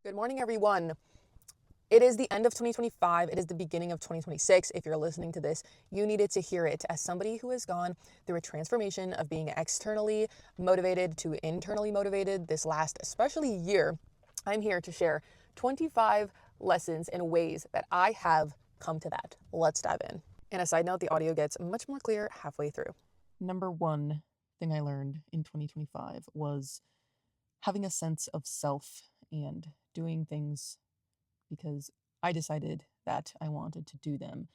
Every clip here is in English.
Good morning, everyone. It is the end of 2025. It is the beginning of 2026. If you're listening to this, you needed to hear it. As somebody who has gone through a transformation of being externally motivated to internally motivated this last, especially year, I'm here to share 25 lessons and ways that I have come to that. Let's dive in. And a side note, the audio gets much more clear halfway through. Number one thing I learned in 2025 was having a sense of self and doing things because I decided that I wanted to do them.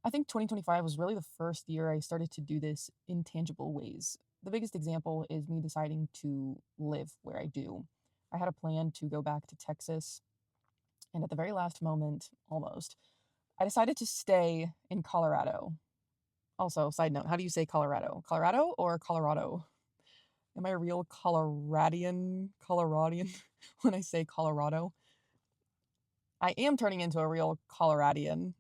I think 2025 was really the first year I started to do this in tangible ways. The biggest example is me deciding to live where I do. I had a plan to go back to Texas, and at the very last moment, almost, I decided to stay in Colorado. Also, side note, how do you say Colorado? Colorado or Colorado? Am I a real Coloradian when I say Colorado? I am turning into a real Coloradian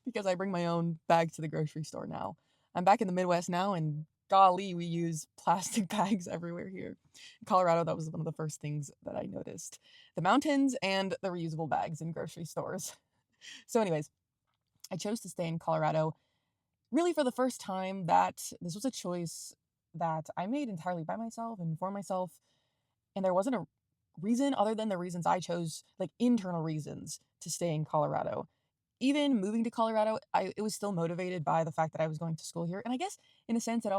because I bring my own bag to the grocery store now. I'm back in the Midwest now, and golly, we use plastic bags everywhere here. In Colorado, that was one of the first things that I noticed. The mountains and the reusable bags in grocery stores. So anyways, I chose to stay in Colorado really for the first time. That this was a choice that I made entirely by myself and for myself, and there wasn't a reason other than the reasons I chose, like internal reasons to stay in Colorado. Even moving to Colorado, it was still motivated by the fact that I was going to school here. And I guess in a sense it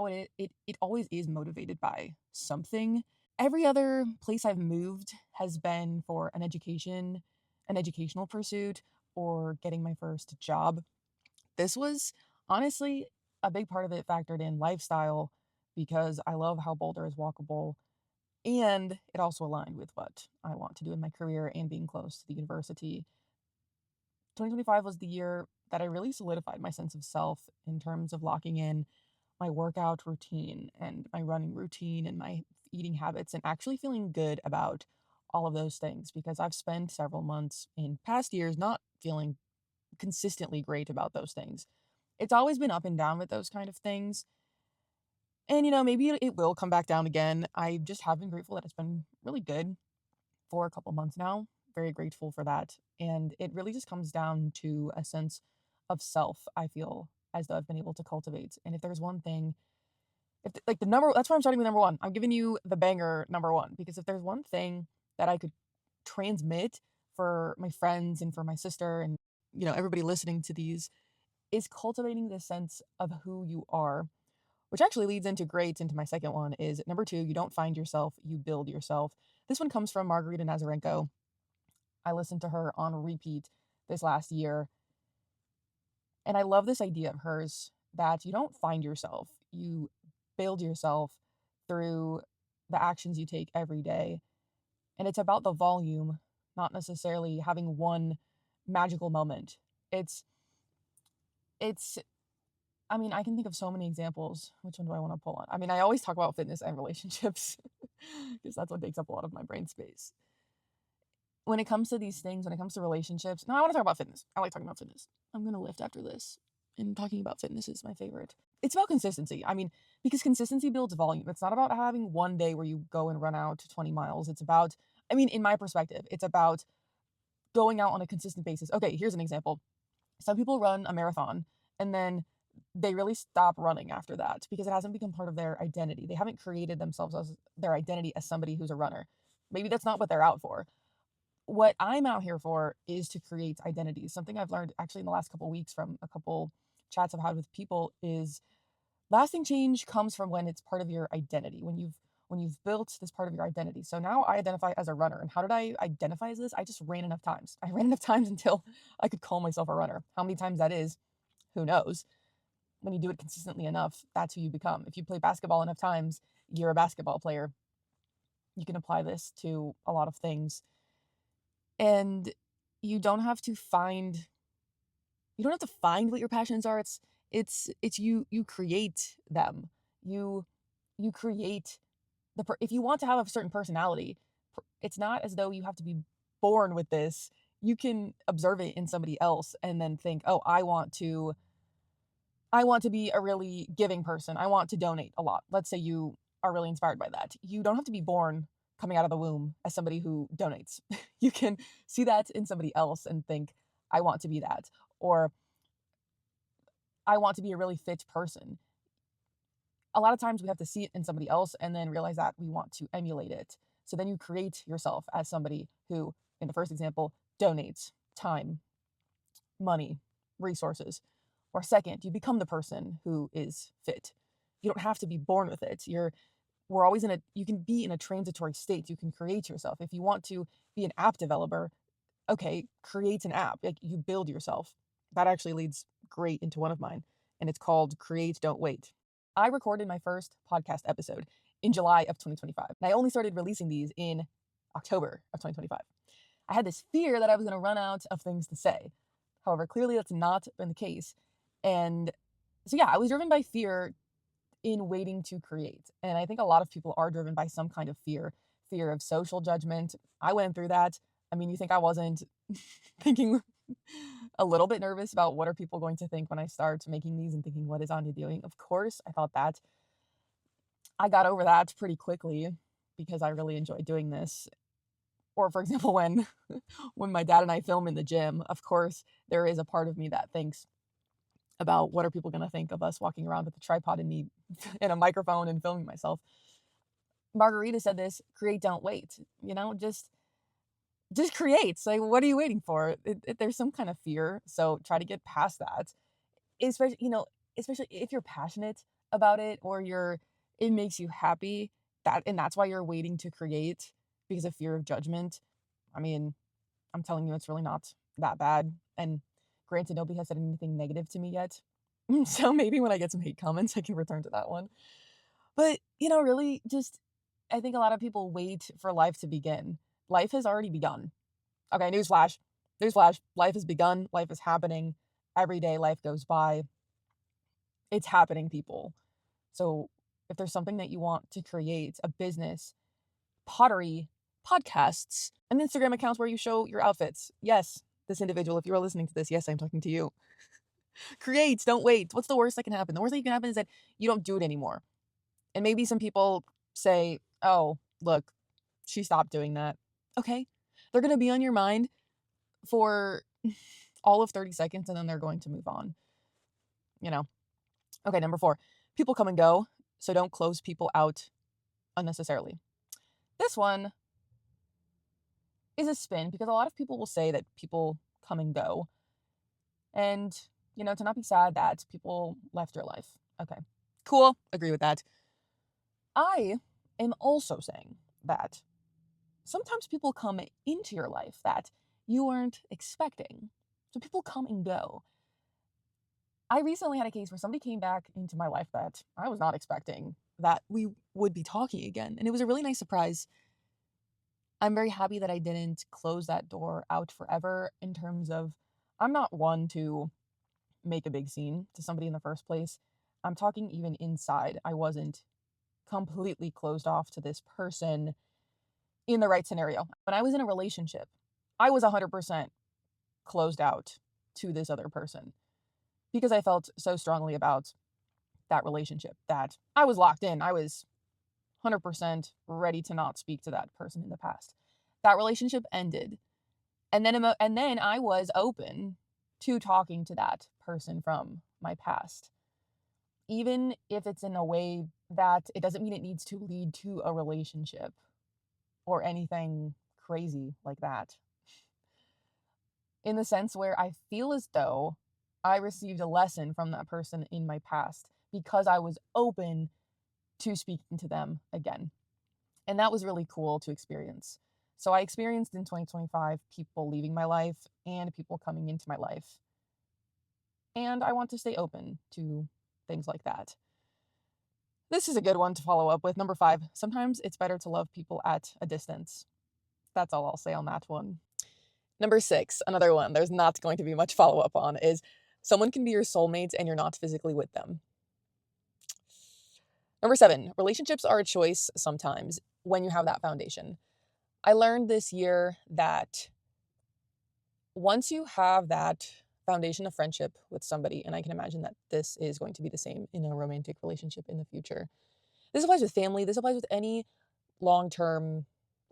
always is motivated by something. Every other place I've moved has been for an educational pursuit, or getting my first job. This was honestly a big part of it factored in lifestyle, because I love how Boulder is walkable, and it also aligned with what I want to do in my career and being close to the university. 2025 was the year that I really solidified my sense of self in terms of locking in my workout routine and my running routine and my eating habits, and actually feeling good about all of those things, because I've spent several months in past years not feeling consistently great about those things. It's always been up and down with those kind of things. And maybe it will come back down again. I just have been grateful that it's been really good for a couple months now. Very grateful for that. And it really just comes down to a sense of self, I feel as though I've been able to cultivate. And if there's one thing, like the number, that's why I'm starting with number one. I'm giving you the banger number one, because if there's one thing that I could transmit for my friends and for my sister and, everybody listening to these, is cultivating the sense of who you are, which actually leads into my second one, is number two: you don't find yourself, you build yourself. This one comes from Margarita Nazarenko. I listened to her on repeat this last year, and I love this idea of hers that you don't find yourself, you build yourself through the actions you take every day. And it's about the volume, not necessarily having one magical moment. It's I mean, I can think of so many examples. Which one do I want to pull on? I mean, I always talk about fitness and relationships because that's what takes up a lot of my brain space. When it comes to these things, when it comes to relationships, no, I want to talk about fitness. I like talking about fitness. I'm going to lift after this. And talking about fitness is my favorite. It's about consistency. I mean, because consistency builds volume. It's not about having one day where you go and run out 20 miles. It's about, I mean, in my perspective, it's about going out on a consistent basis. Okay, here's an example. Some people run a marathon and then they really stop running after that because it hasn't become part of their identity. They haven't created themselves as their identity as somebody who's a runner. Maybe that's not what they're out for. What I'm out here for is to create identities. Something I've learned actually in the last couple of weeks from a couple chats I've had with people is lasting change comes from when it's part of your identity, when you've built this part of your identity. So now I identify as a runner. And how did I identify as this? I just ran enough times. I ran enough times until I could call myself a runner. How many times that is, who knows? When you do it consistently enough, that's who you become. If you play basketball enough times, you're a basketball player. You can apply this to a lot of things. And you don't have to find what your passions are. It's you create them. You create if you want to have a certain personality, it's not as though you have to be born with this. You can observe it in somebody else and then think, "Oh, I want to be a really giving person. I want to donate a lot." Let's say you are really inspired by that. You don't have to be born coming out of the womb as somebody who donates. You can see that in somebody else and think, I want to be that. Or I want to be a really fit person. A lot of times we have to see it in somebody else and then realize that we want to emulate it. So then you create yourself as somebody who, in the first example, donates time, money, resources. Or second, you become the person who is fit. You don't have to be born with it. We're always you can be in a transitory state. You can create yourself. If you want to be an app developer, okay, create an app. Like, you build yourself. That actually leads great into one of mine, and it's called Create, Don't Wait. I recorded my first podcast episode in July of 2025, and I only started releasing these in October of 2025. I had this fear that I was going to run out of things to say. However, clearly that's not been the case. And so, yeah, I was driven by fear in waiting to create. And I think a lot of people are driven by some kind of fear of social judgment. I went through that. I mean, you think I wasn't thinking a little bit nervous about what are people going to think when I start making these and thinking, what is Anya doing? Of course, I thought that. I got over that pretty quickly because I really enjoy doing this. Or, for example, when my dad and I film in the gym, of course, there is a part of me that thinks about what are people going to think of us walking around with a tripod and me and a microphone and filming myself. Margarita said this, create, don't wait. Just create. Like, what are you waiting for? There's some kind of fear, so try to get past that. Especially if you're passionate about it or it makes you happy, and that's why you're waiting to create because of fear of judgment. I mean, I'm telling you, it's really not that bad. And granted, nobody has said anything negative to me yet. So maybe when I get some hate comments, I can return to that one. But, really just, I think a lot of people wait for life to begin. Life has already begun. Okay, newsflash. Life has begun. Life is happening. Every day life goes by. It's happening, people. So if there's something that you want to create, a business, pottery, podcasts, and Instagram accounts where you show your outfits. Yes, this individual, if you are listening to this, yes, I'm talking to you. Create, don't wait. What's the worst that can happen? The worst that can happen is that you don't do it anymore. And maybe some people say, oh, look, she stopped doing that. Okay. They're going to be on your mind for all of 30 seconds and then they're going to move on. Okay, number 4, people come and go, so don't close people out unnecessarily. This one is a spin because a lot of people will say that people come and go. And, to not be sad that people left your life. Okay, cool. Agree with that. I am also saying that sometimes people come into your life that you weren't expecting. So people come and go. I recently had a case where somebody came back into my life that I was not expecting that we would be talking again. And it was a really nice surprise. I'm very happy that I didn't close that door out forever in terms of I'm not one to make a big scene to somebody in the first place. I'm talking even inside. I wasn't completely closed off to this person in the right scenario. When I was in a relationship, I was 100% closed out to this other person because I felt so strongly about that relationship that I was locked in. I was 100% ready to not speak to that person in the past. That relationship ended. And then I was open to talking to that person from my past. Even if it's in a way that it doesn't mean it needs to lead to a relationship or anything crazy like that. In the sense where I feel as though I received a lesson from that person in my past because I was open to speaking to them again. And that was really cool to experience. So I experienced in 2025 people leaving my life and people coming into my life. And I want to stay open to things like that. This is a good one to follow up with. Number 5, sometimes it's better to love people at a distance. That's all I'll say on that one. Number 6, another one there's not going to be much follow-up on, is someone can be your soulmate and you're not physically with them. Number 7, relationships are a choice sometimes when you have that foundation. I learned this year that once you have that foundation of friendship with somebody, and I can imagine that this is going to be the same in a romantic relationship in the future. This applies with family. This applies with any long-term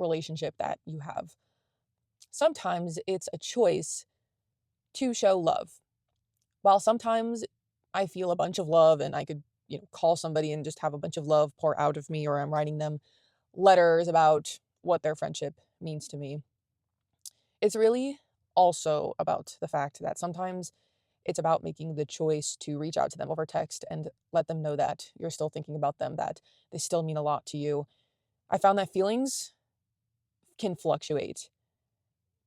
relationship that you have. Sometimes it's a choice to show love. While sometimes I feel a bunch of love and I could, call somebody and just have a bunch of love pour out of me, or I'm writing them letters about what their friendship means to me. It's really also about the fact that sometimes it's about making the choice to reach out to them over text and let them know that you're still thinking about them, that they still mean a lot to you. I found that feelings can fluctuate,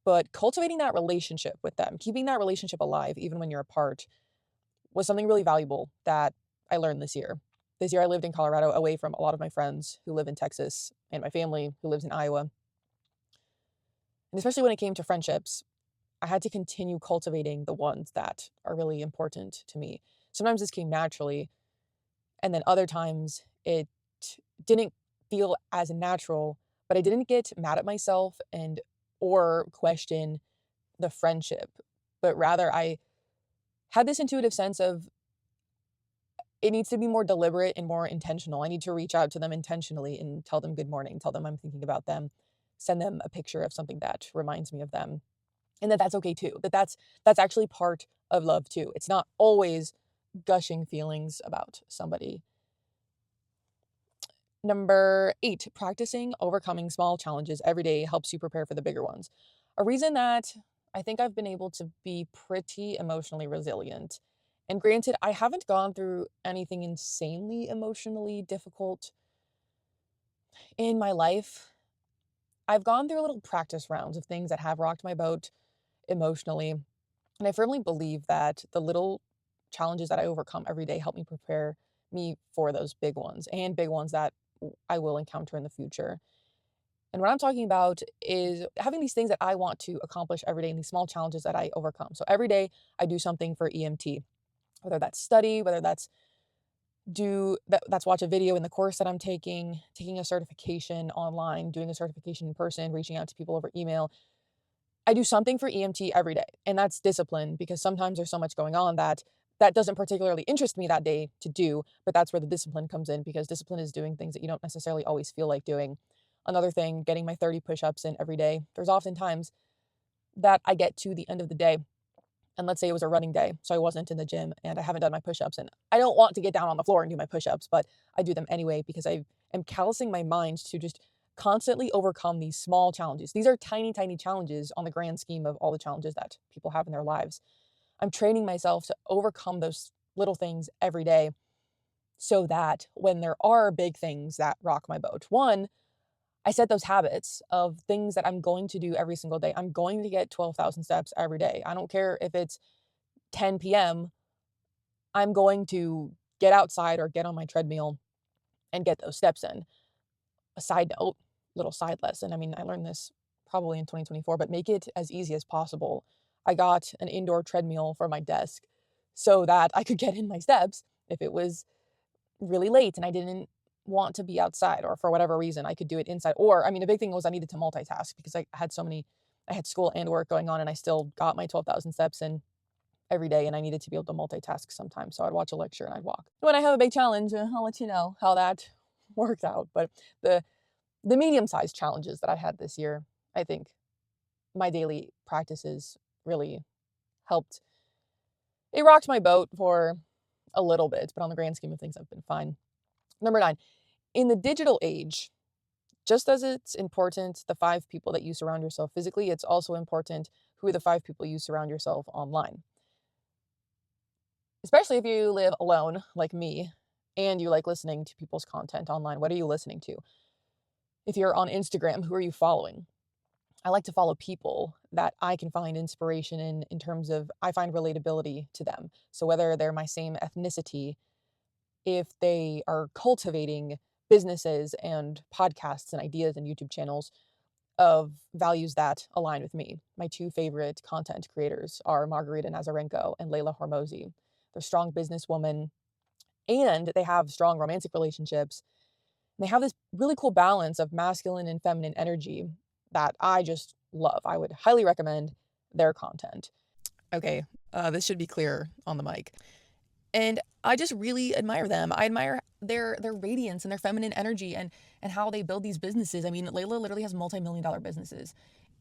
but cultivating that relationship with them, keeping that relationship alive, even when you're apart, was something really valuable that I learned this year. This year, I lived in Colorado away from a lot of my friends who live in Texas and my family who lives in Iowa. And especially when it came to friendships, I had to continue cultivating the ones that are really important to me. Sometimes this came naturally, and then other times it didn't feel as natural, but I didn't get mad at myself and or question the friendship, but rather I had this intuitive sense of it needs to be more deliberate and more intentional. I need to reach out to them intentionally and tell them good morning, tell them I'm thinking about them, send them a picture of something that reminds me of them. And that's okay too. That's actually part of love too. It's not always gushing feelings about somebody. Number 8, practicing overcoming small challenges every day helps you prepare for the bigger ones. A reason that I think I've been able to be pretty emotionally resilient. And granted, I haven't gone through anything insanely emotionally difficult in my life. I've gone through little practice rounds of things that have rocked my boat emotionally. And I firmly believe that the little challenges that I overcome every day help me prepare me for those big ones and big ones that I will encounter in the future. And what I'm talking about is having these things that I want to accomplish every day and these small challenges that I overcome. So every day I do something for EMT, whether that's study, whether that's watch a video in the course that I'm taking a certification online, doing a certification in person, reaching out to people over email. I do something for EMT every day, and that's discipline because sometimes there's so much going on that doesn't particularly interest me that day to do, but that's where the discipline comes in because discipline is doing things that you don't necessarily always feel like doing. Another thing, getting my 30 push-ups in every day. There's often times that I get to the end of the day, and let's say it was a running day, so I wasn't in the gym and I haven't done my push-ups, and I don't want to get down on the floor and do my push-ups, but I do them anyway because I am callousing my mind to just constantly overcome these small challenges. These are tiny, tiny challenges on the grand scheme of all the challenges that people have in their lives. I'm training myself to overcome those little things every day so that when there are big things that rock my boat, one, I set those habits of things that I'm going to do every single day. I'm going to get 12,000 steps every day. I don't care if it's 10 p.m., I'm going to get outside or get on my treadmill and get those steps in. A side note, little side lesson. I mean, I learned this probably in 2024, but make it as easy as possible. I got an indoor treadmill for my desk so that I could get in my steps if it was really late and I didn't want to be outside or for whatever reason I could do it inside. Or, I mean, a big thing was I needed to multitask because I had school and work going on and I still got my 12,000 steps in every day and I needed to be able to multitask sometimes. So I'd watch a lecture and I'd walk. When I have a big challenge, I'll let you know how that worked out. But the medium-sized challenges that I had this year, I think my daily practices really helped. It rocked my boat for a little bit, but on the grand scheme of things, I've been fine. Number 9, in the digital age, just as it's important the 5 people that you surround yourself physically, it's also important who are the 5 people you surround yourself online. Especially if you live alone like me and you like listening to people's content online. What are you listening to? If you're on Instagram, who are you following? I like to follow people that I can find inspiration in terms of I find relatability to them. So whether they're my same ethnicity, if they are cultivating businesses and podcasts and ideas and YouTube channels of values that align with me. My 2 favorite content creators are Margarita Nazarenko and Layla Hormozi. They're strong businesswomen and they have strong romantic relationships. And they have this really cool balance of masculine and feminine energy that I just love. I would highly recommend their content. Okay, this should be clear on the mic. And I just really admire them. I admire their radiance and their feminine energy and how they build these businesses. I mean, Layla literally has multi-million-dollar businesses.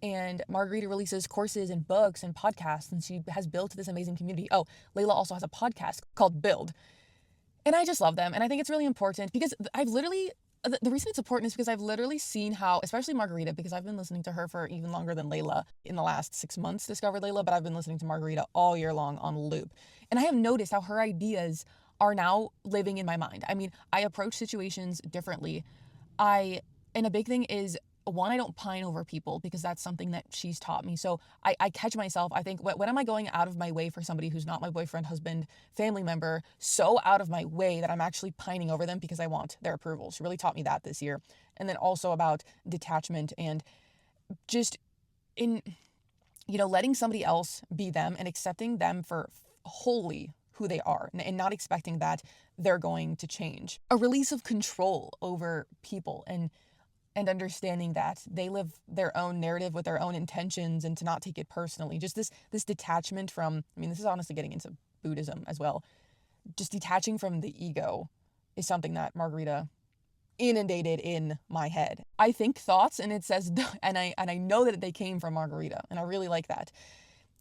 And Margarita releases courses and books and podcasts, and she has built this amazing community. Oh, Layla also has a podcast called Build. And I just love them. And I think it's really important because I've literally, the reason it's important is because I've literally seen how, especially Margarita, because I've been listening to her for even longer than Layla. In the last 6 months, discovered Layla, but I've been listening to Margarita all year long on loop. And I have noticed how her ideas are now living in my mind. I mean, I approach situations differently. And a big thing is, one, I don't pine over people because that's something that she's taught me. So I catch myself, I think, when am I going out of my way for somebody who's not my boyfriend, husband, family member, so out of my way that I'm actually pining over them because I want their approval. She really taught me that this year. And then also about detachment and just in, letting somebody else be them and accepting them for wholly who they are and not expecting that they're going to change. A release of control over people and understanding that they live their own narrative with their own intentions and to not take it personally. Just this detachment from, I mean, this is honestly getting into Buddhism as well. Just detaching from the ego is something that Margarita inundated in my head. I think thoughts and it says, and I know that they came from Margarita, and I really like that.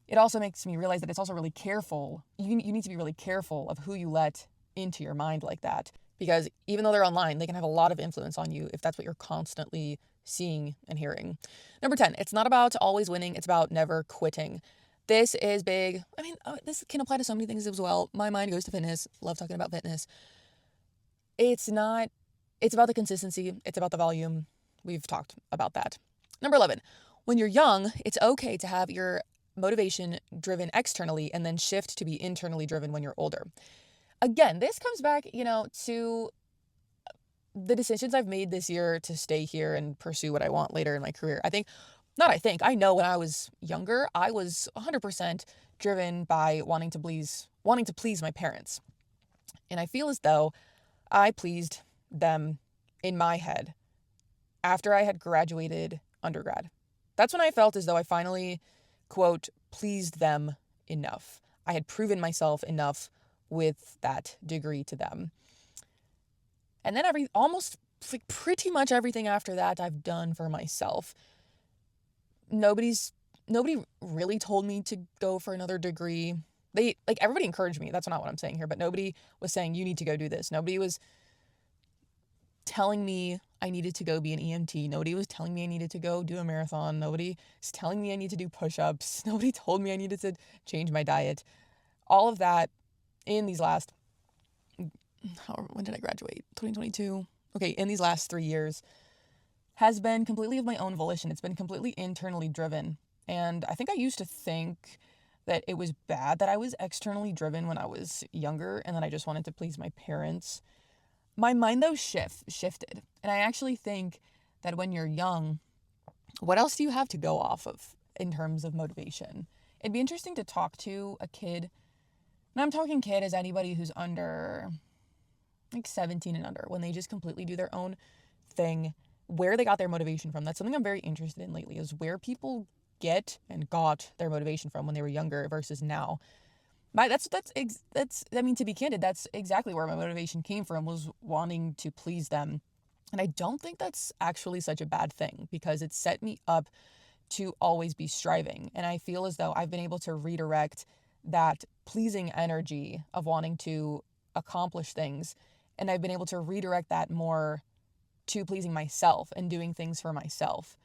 It also makes me realize that it's also really careful. You need to be really careful of who you let into your mind like that. Because even though they're online, they can have a lot of influence on you if that's what you're constantly seeing and hearing. Number 10, it's not about always winning. It's about never quitting. This is big. I mean, this can apply to so many things as well. My mind goes to fitness. Love talking about fitness. It's about the consistency. It's about the volume. We've talked about that. Number 11, when you're young, it's okay to have your motivation driven externally and then shift to be internally driven when you're older. Again, this comes back, to the decisions I've made this year to stay here and pursue what I want later in my career. I know when I was younger, I was 100% driven by wanting to please my parents. And I feel as though I pleased them in my head after I had graduated undergrad. That's when I felt as though I finally, quote, pleased them enough. I had proven myself enough with that degree to them. And then pretty much everything after that I've done for myself. Nobody really told me to go for another degree. Everybody encouraged me. That's not what I'm saying here, but nobody was saying you need to go do this. Nobody was telling me I needed to go be an EMT. Nobody was telling me I needed to go do a marathon. Nobody was telling me I need to do push-ups. Nobody told me I needed to change my diet. All of that in these last, when did I graduate? 2022. Okay, in these last 3 years has been completely of my own volition. It's been completely internally driven. And I think I used to think that it was bad that I was externally driven when I was younger and that I just wanted to please my parents. My mind, though, shifted. And I actually think that when you're young, what else do you have to go off of in terms of motivation? It'd be interesting to talk to a kid. And I'm talking kid as anybody who's under 17 and under, when they just completely do their own thing, where they got their motivation from. That's something I'm very interested in lately, is where people get and got their motivation from when they were younger versus now. To be candid, that's exactly where my motivation came from, was wanting to please them. And I don't think that's actually such a bad thing, because it set me up to always be striving. And I feel as though I've been able to redirect that pleasing energy of wanting to accomplish things. And I've been able to redirect that more to pleasing myself and doing things for myself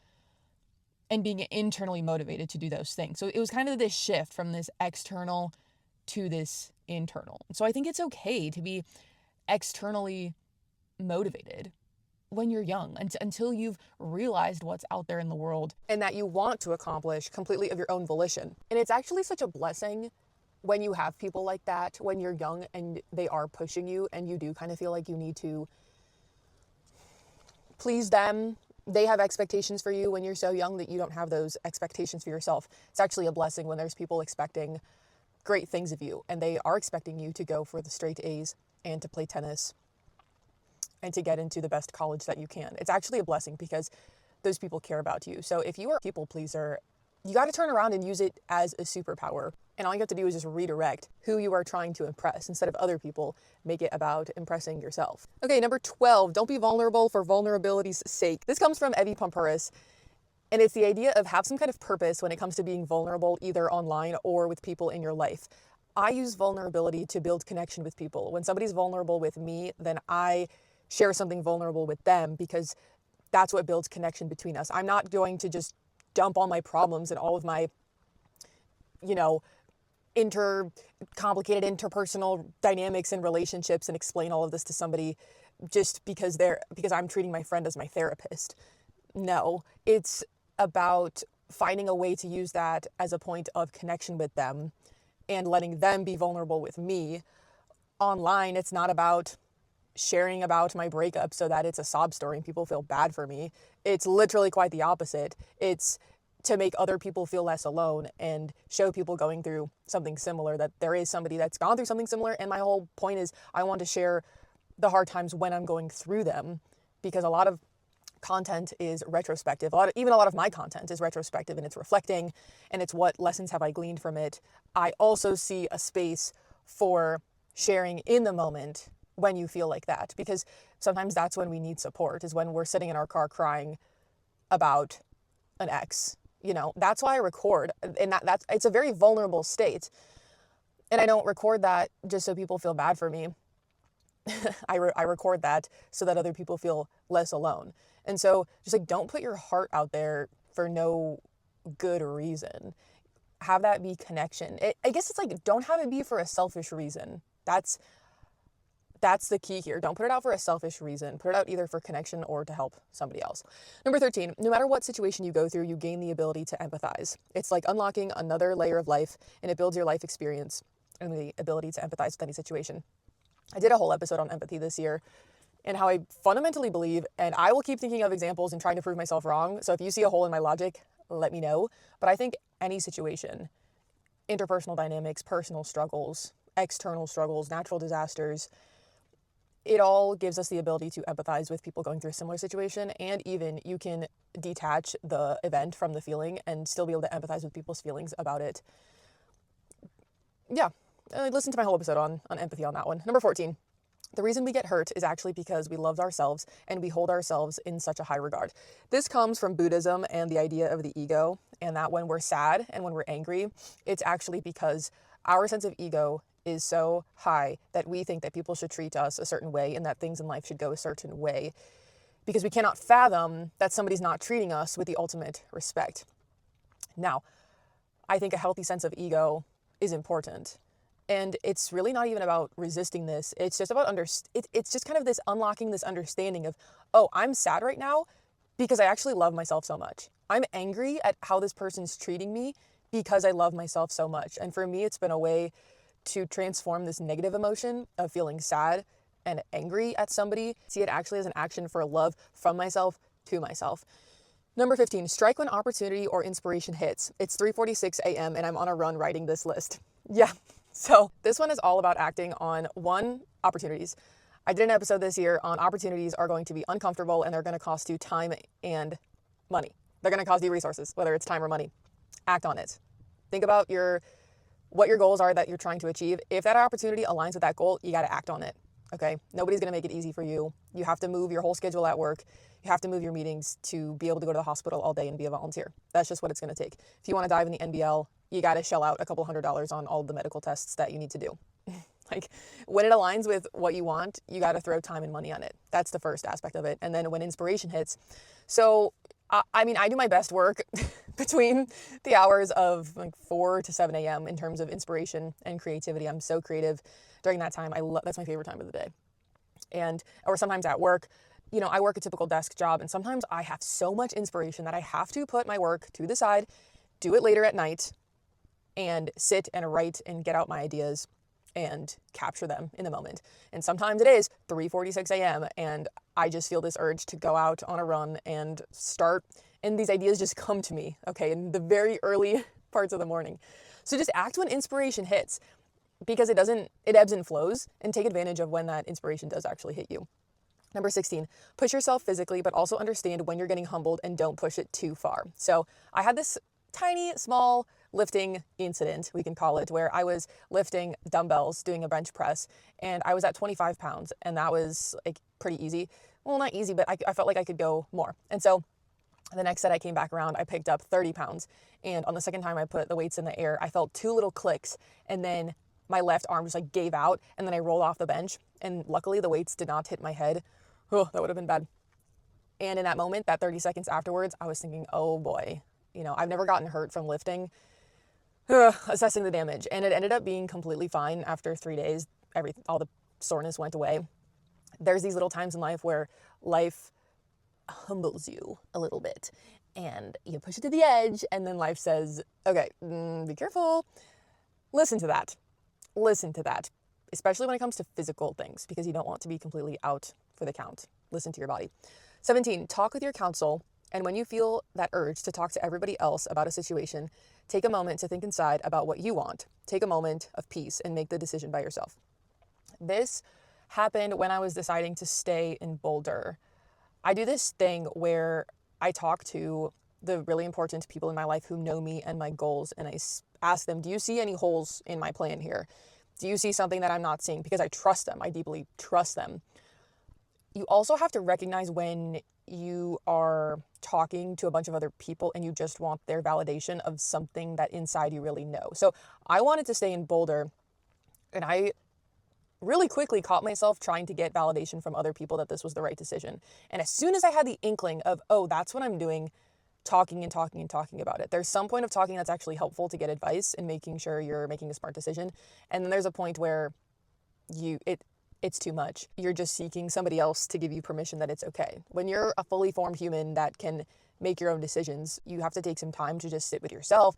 and being internally motivated to do those things. So it was kind of this shift from this external to this internal. So I think it's okay to be externally motivated when you're young, until you've realized what's out there in the world and that you want to accomplish completely of your own volition. And it's actually such a blessing when you have people like that when you're young and they are pushing you and you do kind of feel like you need to please them. They have expectations for you when you're so young that you don't have those expectations for yourself. It's actually a blessing when there's people expecting great things of you and they are expecting you to go for the straight A's and to play tennis and to get into the best college that you can. It's actually a blessing because those people care about you. So if you are a people pleaser, you got to turn around and use it as a superpower. And all you have to do is just redirect who you are trying to impress instead of other people. Make it about impressing yourself. Okay, number 12, don't be vulnerable for vulnerability's sake. This comes from Evie Pompuris. And it's the idea of have some kind of purpose when it comes to being vulnerable, either online or with people in your life. I use vulnerability to build connection with people. When somebody's vulnerable with me, then I share something vulnerable with them because that's what builds connection between us. I'm not going to just dump all my problems and all of my, complicated interpersonal dynamics and relationships and explain all of this to somebody just because I'm treating my friend as my therapist. No, it's about finding a way to use that as a point of connection with them and letting them be vulnerable with me. Online, it's not about sharing about my breakup so that it's a sob story and people feel bad for me. It's literally quite the opposite. It's to make other people feel less alone and show people going through something similar that there is somebody that's gone through something similar. And my whole point is I want to share the hard times when I'm going through them, because a lot of content is retrospective. A lot of my content is retrospective, and it's reflecting, and it's what lessons have I gleaned from it. I also see a space for sharing in the moment when you feel like that, because sometimes that's when we need support, is when we're sitting in our car crying about an ex. That's why I record, and it's a very vulnerable state. And I don't record that just so people feel bad for me. I record that so that other people feel less alone. And so just don't put your heart out there for no good reason. Have that be connection. I guess it's don't have it be for a selfish reason. That's the key here. Don't put it out for a selfish reason. Put it out either for connection or to help somebody else. Number 13, no matter what situation you go through, you gain the ability to empathize. It's like unlocking another layer of life, and it builds your life experience and the ability to empathize with any situation. I did a whole episode on empathy this year and how I fundamentally believe, and I will keep thinking of examples and trying to prove myself wrong. So if you see a hole in my logic, let me know. But I think any situation, interpersonal dynamics, personal struggles, external struggles, natural disasters, it all gives us the ability to empathize with people going through a similar situation. And even you can detach the event from the feeling and still be able to empathize with people's feelings about it. Yeah. Listen to my whole episode on empathy on that one. Number 14, the reason we get hurt is actually because we love ourselves and we hold ourselves in such a high regard. This comes from Buddhism and the idea of the ego, and that when we're sad and when we're angry, it's actually because our sense of ego is so high that we think that people should treat us a certain way and that things in life should go a certain way, because we cannot fathom that somebody's not treating us with the ultimate respect. Now, I think a healthy sense of ego is important. And it's really not even about resisting this. It's just about it's just kind of this unlocking this understanding of, oh, I'm sad right now because I actually love myself so much. I'm angry at how this person's treating me because I love myself so much. And for me, it's been a way to transform this negative emotion of feeling sad and angry at somebody, see it actually as an action for love from myself to myself. Number 15, strike when opportunity or inspiration hits. It's 3:46 a.m. and I'm on a run writing this list. Yeah. So this one is all about acting on opportunities. I did an episode this year on opportunities are going to be uncomfortable and they're going to cost you time and money. They're going to cost you resources, whether it's time or money. Act on it. Think about what your goals are that you're trying to achieve. If that opportunity aligns with that goal, you got to act on it. Okay? Nobody's going to make it easy for you. You have to move your whole schedule at work. You have to move your meetings to be able to go to the hospital all day and be a volunteer. That's just what it's going to take. If you want to dive in the NBL, you got to shell out a couple $100s on all the medical tests that you need to do. When it aligns with what you want, you got to throw time and money on it. That's the first aspect of it. And then when inspiration hits. So, I do my best work between the hours of 4 to 7 a.m. in terms of inspiration and creativity. I'm so creative during that time. That's my favorite time of the day. Or sometimes at work, I work a typical desk job, and sometimes I have so much inspiration that I have to put my work to the side, do it later at night, and sit and write and get out my ideas and capture them in the moment. And sometimes it is 3:46 a.m. and I just feel this urge to go out on a run and start, and these ideas just come to me, okay, in the very early parts of the morning. So just act when inspiration hits, because it ebbs and flows, and take advantage of when that inspiration does actually hit you. Number 16, push yourself physically, but also understand when you're getting humbled and don't push it too far. So I had this tiny, small lifting incident, we can call it, where I was lifting dumbbells, doing a bench press, and I was at 25 pounds, and that was like pretty easy. Well, not easy, but I felt like I could go more. And so the next set I came back around, I picked up 30 pounds. And on the second time I put the weights in the air, I felt 2 little clicks, and then my left arm just like gave out, and then I rolled off the bench. And luckily the weights did not hit my head. Oh, that would have been bad. And in that moment, that 30 seconds afterwards, I was thinking, oh boy, I've never gotten hurt from lifting. Assessing the damage. And it ended up being completely fine after 3 days. All the soreness went away. There's these little times in life where life humbles you a little bit and you push it to the edge, and then life says, okay, be careful. Listen to that, especially when it comes to physical things, because you don't want to be completely out for the count. Listen to your body. 17, talk with your counsel, and when you feel that urge to talk to everybody else about a situation, take a moment to think inside about what you want. Take a moment of peace and make the decision by yourself. This happened when I was deciding to stay in Boulder. I do this thing where I talk to the really important people in my life who know me and my goals, and I ask them, do you see any holes in my plan here? Do you see something that I'm not seeing? Because I trust them. I deeply trust them. You also have to recognize when you are talking to a bunch of other people and you just want their validation of something that inside you really know. So I wanted to stay in Boulder, and I really quickly caught myself trying to get validation from other people that this was the right decision. And as soon as I had the inkling of, oh, that's what I'm doing, talking about it. There's some point of talking that's actually helpful to get advice and making sure you're making a smart decision. And then there's a point where it's too much. You're just seeking somebody else to give you permission that it's okay. When you're a fully formed human that can make your own decisions, you have to take some time to just sit with yourself.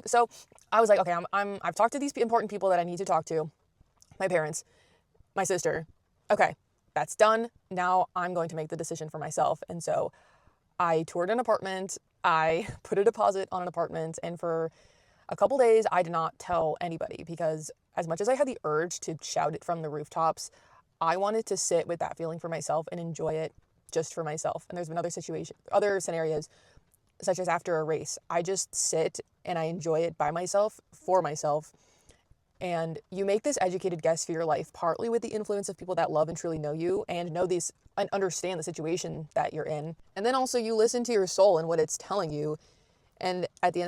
So I was like, okay, I've talked to these important people that I need to talk to. My parents, my sister. Okay, that's done. Now I'm going to make the decision for myself. And so I toured an apartment. I put a deposit on an apartment. And for a couple days, I did not tell anybody, because as much as I had the urge to shout it from the rooftops, I wanted to sit with that feeling for myself and enjoy it just for myself. And there's been other scenarios, such as after a race. I just sit and I enjoy it by myself, for myself. And you make this educated guess for your life, partly with the influence of people that love and truly know you and know these and understand the situation that you're in. And then also you listen to your soul and what it's telling you. And at the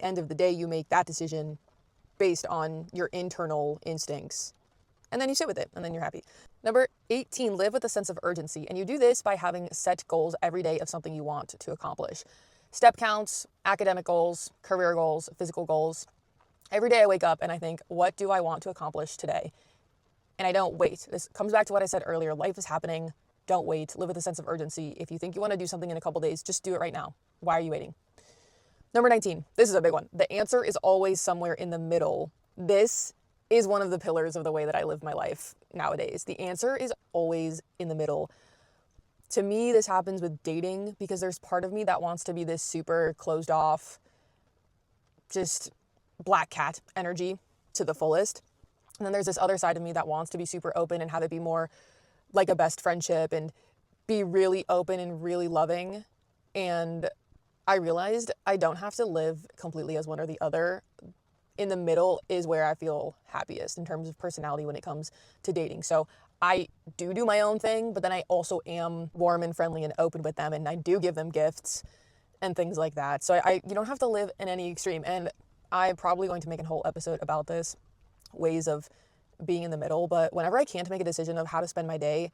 end of the day, you make that decision based on your internal instincts. And then you sit with it, and then you're happy. Number 18, live with a sense of urgency. And you do this by having set goals every day of something you want to accomplish. Step counts, academic goals, career goals, physical goals. Every day I wake up and I think, what do I want to accomplish today? And I don't wait. This comes back to what I said earlier. Life is happening. Don't wait. Live with a sense of urgency. If you think you want to do something in a couple days, just do it right now. Why are you waiting? Number 19, this is a big one. The answer is always somewhere in the middle. This is one of the pillars of the way that I live my life nowadays. The answer is always in the middle. To me, this happens with dating, because there's part of me that wants to be this super closed off, just black cat energy to the fullest. And then there's this other side of me that wants to be super open and have it be more like a best friendship and be really open and really loving. And I realized I don't have to live completely as one or the other. In the middle is where I feel happiest in terms of personality when it comes to dating. So I do my own thing, but then I also am warm and friendly and open with them, and I do give them gifts and things like that. So you don't have to live in any extreme. And I'm probably going to make a whole episode about this, ways of being in the middle. But whenever I can't make a decision of how to spend my day,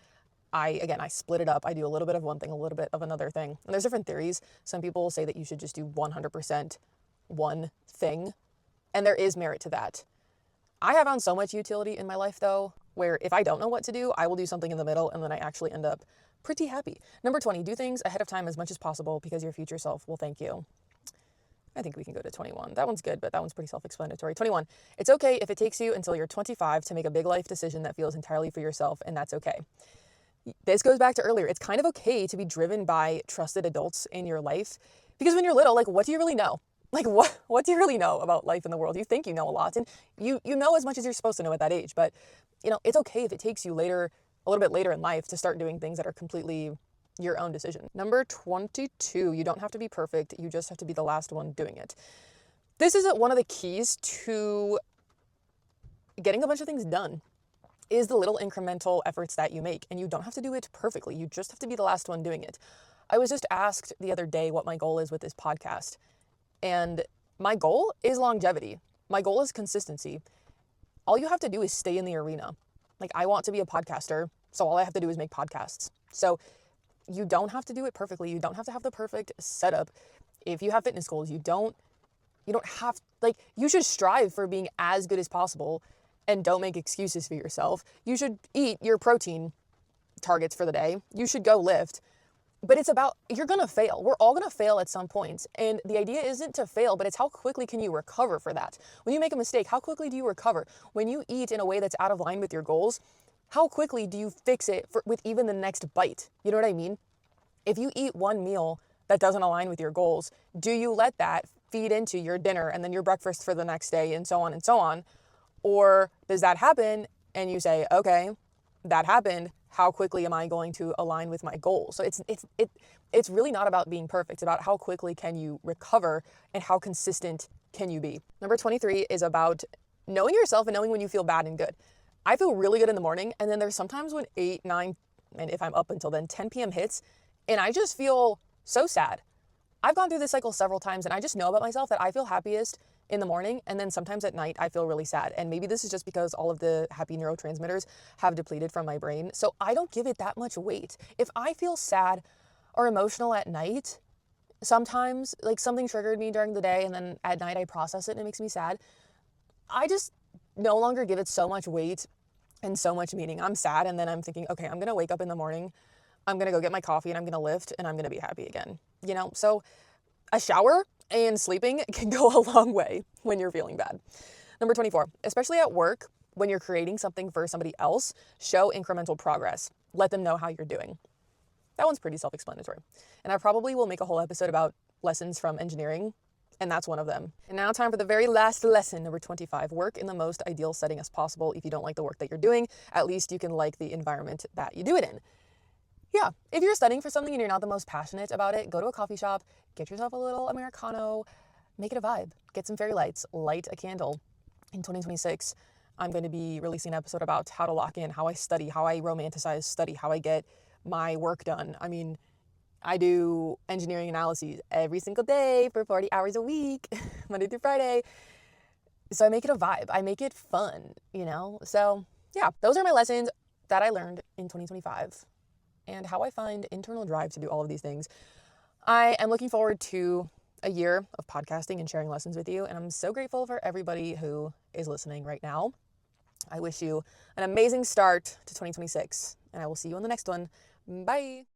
I split it up. I do a little bit of one thing, a little bit of another thing. And there's different theories. Some people say that you should just do 100% one thing. And there is merit to that. I have found so much utility in my life, though, where if I don't know what to do, I will do something in the middle, and then I actually end up pretty happy. Number 20, do things ahead of time as much as possible, because your future self will thank you. I think we can go to 21. That one's good, but that one's pretty self-explanatory. 21, it's okay if it takes you until you're 25 to make a big life decision that feels entirely for yourself, and that's okay. This goes back to earlier. It's kind of okay to be driven by trusted adults in your life, because when you're little, like, what do you really know? Like, what do you really know about life in the world? You think you know a lot, and you know as much as you're supposed to know at that age, but it's okay if it takes you later, a little bit later in life, to start doing things that are completely your own decision. Number 22, you don't have to be perfect. You just have to be the last one doing it. This is one of the keys to getting a bunch of things done, is the little incremental efforts that you make. And you don't have to do it perfectly. You just have to be the last one doing it. I was just asked the other day what my goal is with this podcast. And my goal is longevity. My goal is consistency. All you have to do is stay in the arena. Like, I want to be a podcaster, so all I have to do is make podcasts. So you don't have to do it perfectly. You don't have to have the perfect setup. If you have fitness goals, you don't have, like, you should strive for being as good as possible and don't make excuses for yourself. You should eat your protein targets for the day. You should go lift. But it's about, you're going to fail. We're all going to fail at some points. And the idea isn't to fail, but it's how quickly can you recover for that? When you make a mistake, how quickly do you recover? When you eat in a way that's out of line with your goals, how quickly do you fix it with even the next bite? You know what I mean? If you eat one meal that doesn't align with your goals, do you let that feed into your dinner and then your breakfast for the next day and so on and so on? Or does that happen and you say, okay, that happened. How quickly am I going to align with my goals? So it's really not about being perfect. It's about how quickly can you recover and how consistent can you be. Number 23 is about knowing yourself and knowing when you feel bad and good. I feel really good in the morning, and then there's sometimes when 8, 9, and if I'm up until then, 10 p.m. hits, and I just feel so sad. I've gone through this cycle several times, and I just know about myself that I feel happiest in the morning, and then sometimes at night I feel really sad. And maybe this is just because all of the happy neurotransmitters have depleted from my brain, so I don't give it that much weight. If I feel sad or emotional at night, sometimes, like, something triggered me during the day and then at night I process it and it makes me sad, I just no longer give it so much weight and so much meaning. I'm sad, and then I'm thinking, okay, I'm gonna wake up in the morning, I'm gonna go get my coffee, and I'm gonna lift, and I'm gonna be happy again. So a shower and sleeping can go a long way when you're feeling bad. Number 24, especially at work, when you're creating something for somebody else, show incremental progress. Let them know how you're doing. That one's pretty self-explanatory. And I probably will make a whole episode about lessons from engineering, and that's one of them. And now time for the very last lesson, number 25. Work in the most ideal setting as possible. If you don't like the work that you're doing, at least you can like the environment that you do it in. Yeah, if you're studying for something and you're not the most passionate about it, go to a coffee shop, get yourself a little Americano, make it a vibe, get some fairy lights, light a candle. In 2026, I'm going to be releasing an episode about how to lock in, how I study, how I romanticize study, how I get my work done. I mean, I do engineering analyses every single day for 40 hours a week, Monday through Friday. So I make it a vibe. I make it fun, So yeah, those are my lessons that I learned in 2025 and how I find internal drive to do all of these things. I am looking forward to a year of podcasting and sharing lessons with you, and I'm so grateful for everybody who is listening right now. I wish you an amazing start to 2026, and I will see you on the next one. Bye.